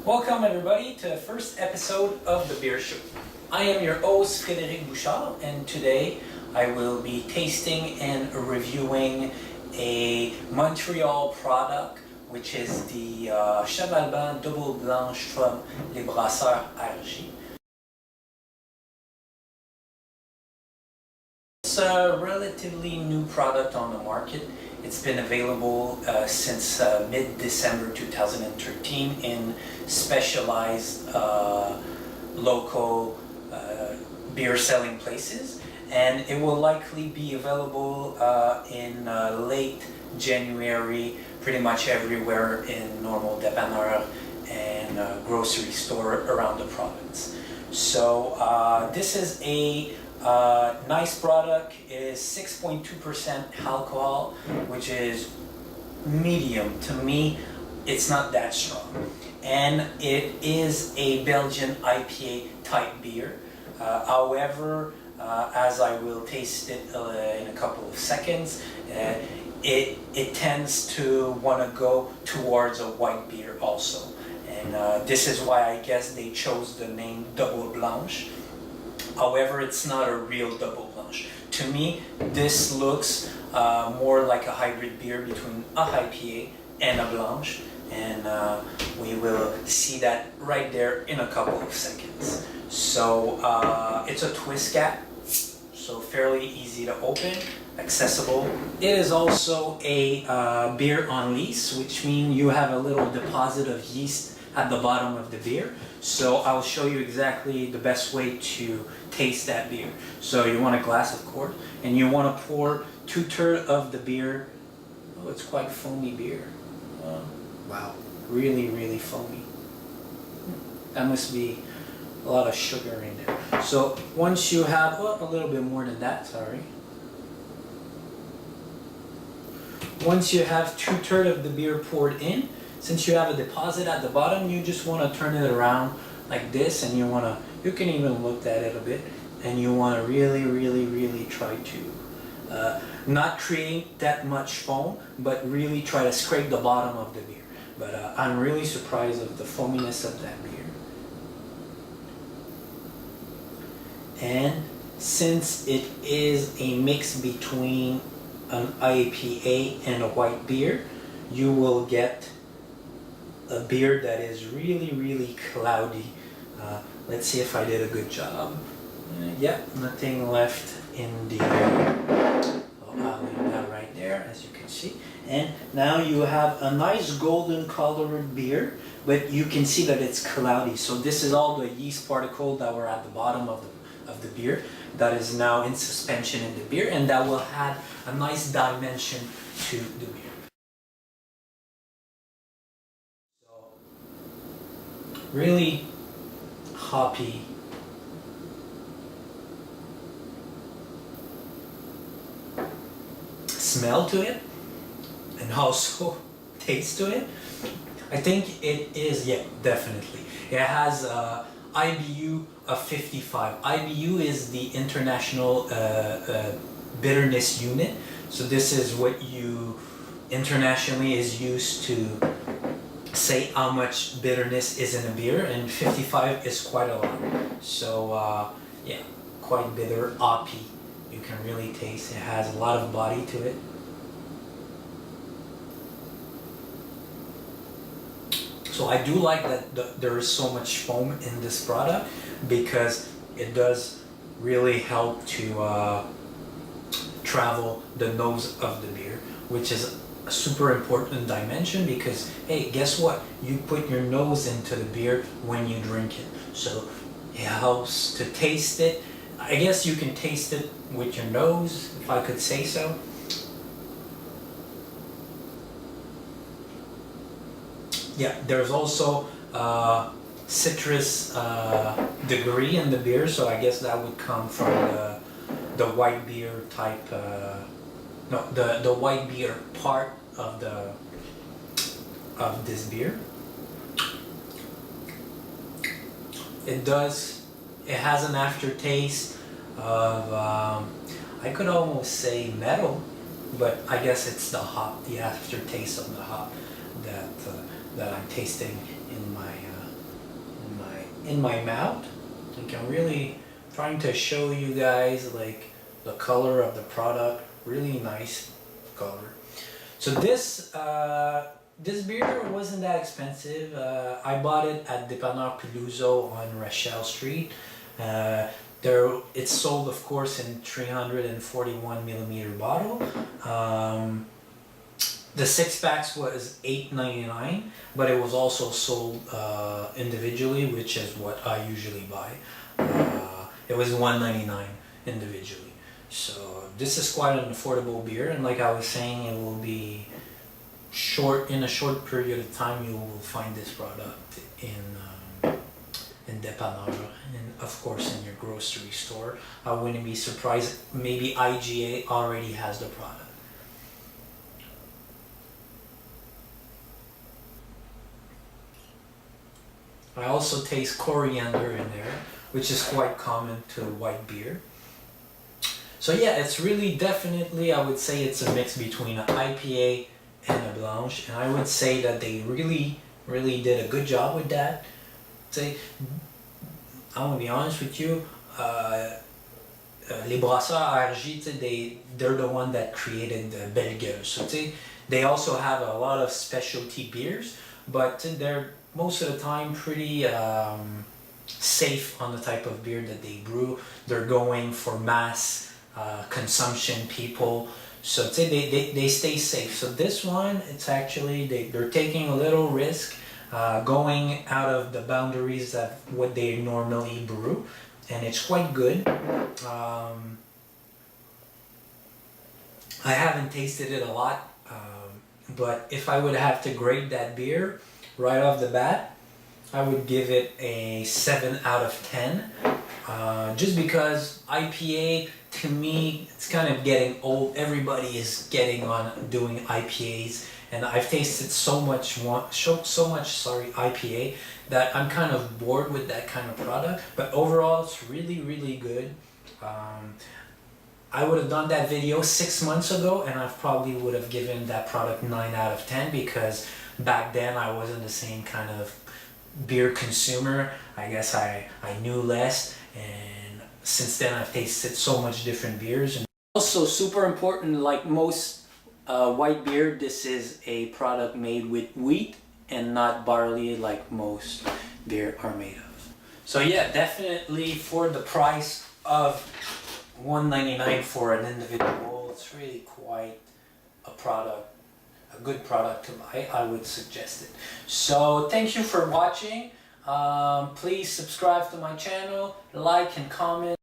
Welcome everybody to the first episode of The Beer Show. I am your host Frédéric Bouchard, and today I will be tasting and reviewing a Montreal product, which is the Cheval Blanc Double Blanche from les Brasseurs RG. It's a relatively new product on the market. It's been available since mid-December 2013 in specialized local beer selling places, and it will likely be available in late January pretty much everywhere in normal dépanneur and grocery store around the province. So this is a nice product. It is 6.2% alcohol, which is medium. To me, it's not that strong. And it is a Belgian IPA type beer. However, as I will taste it in a couple of seconds, it tends to want to go towards a white beer also. And this is why I guess they chose the name Double Blanche. However, it's not a real Double Blanche. To me, this looks more like a hybrid beer between a IPA and a Blanche, and we will see that right there in a couple of seconds. So it's a twist cap, so fairly easy to open, accessible. It is also a beer on lees, which means you have a little deposit of yeast at the bottom of the beer. So I'll show you exactly the best way to taste that beer. So you want a glass, of course, and you want to pour 2/3 of the beer. Oh, it's quite foamy beer. Wow, really, really foamy. That must be a lot of sugar in there. So once you have, well, a little bit more than that, sorry. Once you have 2/3 of the beer poured in, since you have a deposit at the bottom, you just want to turn it around like this, and you can even look at it a bit, and you want to really, really, really try to not create that much foam, but really try to scrape the bottom of the beer. But I'm really surprised of the foaminess of that beer. And since it is a mix between an IPA and a white beer, you will get a beer that is really, really cloudy. Let's see if I did a good job. Yeah, nothing left in the I'll leave that right there, as you can see. And now you have a nice golden colored beer, but you can see that it's cloudy. So this is all the yeast particles that were at the bottom of the beer that is now in suspension in the beer, and that will add a nice dimension to the beer. Really hoppy. Smell to it, and also taste to it. I think it is, yeah, definitely. It has IBU of 55. IBU is the International Bitterness Unit. So this is what you internationally is used to say how much bitterness is in a beer, and 55 is quite a lot. So yeah, quite bitter, hoppy. You can really taste it. Has a lot of body to it. So I do like that there is so much foam in this product, because it does really help to travel the nose of the beer, which is a super important dimension, because hey, guess what? You put your nose into the beer when you drink it. So it helps to taste it. I guess you can taste it with your nose, if I could say so. Yeah, there's also citrus degree in the beer, so I guess that would come from the white beer type. No, the white beer part of this beer. It has an aftertaste of I could almost say metal. but I guess it's the hop, the aftertaste of the hop that that I'm tasting in my mouth. Like I'm really trying to show you guys like the color of the product, really nice color. So this beer wasn't that expensive. I bought it at Dépanneur Peluso on Rachel Street. It's sold, of course, in 341 milliliter bottle. The 6-packs was $8.99, but it was also sold individually, which is what I usually buy. It was $1.99 individually. So this is quite an affordable beer, and like I was saying, it will be in a short period of time. You will find this product in Dépanneur and of course in your grocery store. I wouldn't be surprised. Maybe IGA already has the product. I also taste coriander in there, which is quite common to white beer. So yeah, it's really definitely, I would say it's a mix between an IPA and a Blanche, and I would say that they really did a good job with that. Say, I'm gonna be honest with you, les brasseurs RJ, they're the one that created the Belle Gueule. So they also have a lot of specialty beers, but they're most of the time pretty safe on the type of beer that they brew. They're going for mass consumption people, so they stay safe. So this one, it's actually they're taking a little risk, going out of the boundaries of what they normally brew, and it's quite good. I haven't tasted it a lot, but if I would have to grade that beer right off the bat, I would give it a 7 out of 10. Just because IPA, to me, it's kind of getting old. Everybody is getting on doing IPAs, and I've tasted so much IPA that I'm kind of bored with that kind of product. But overall, it's really good. I would have done that video 6 months ago, and I probably would have given that product 9 out of 10 because back then I wasn't the same kind of beer consumer. I guess I knew less, and since then I've tasted so much different beers. And also super important, like most white beer, this is a product made with wheat and not barley like most beer are made of. So yeah, definitely for the price of $1.99 for an individual, it's really quite a good product to buy. I would suggest it. So thank you for watching. Please subscribe to my channel, like and comment.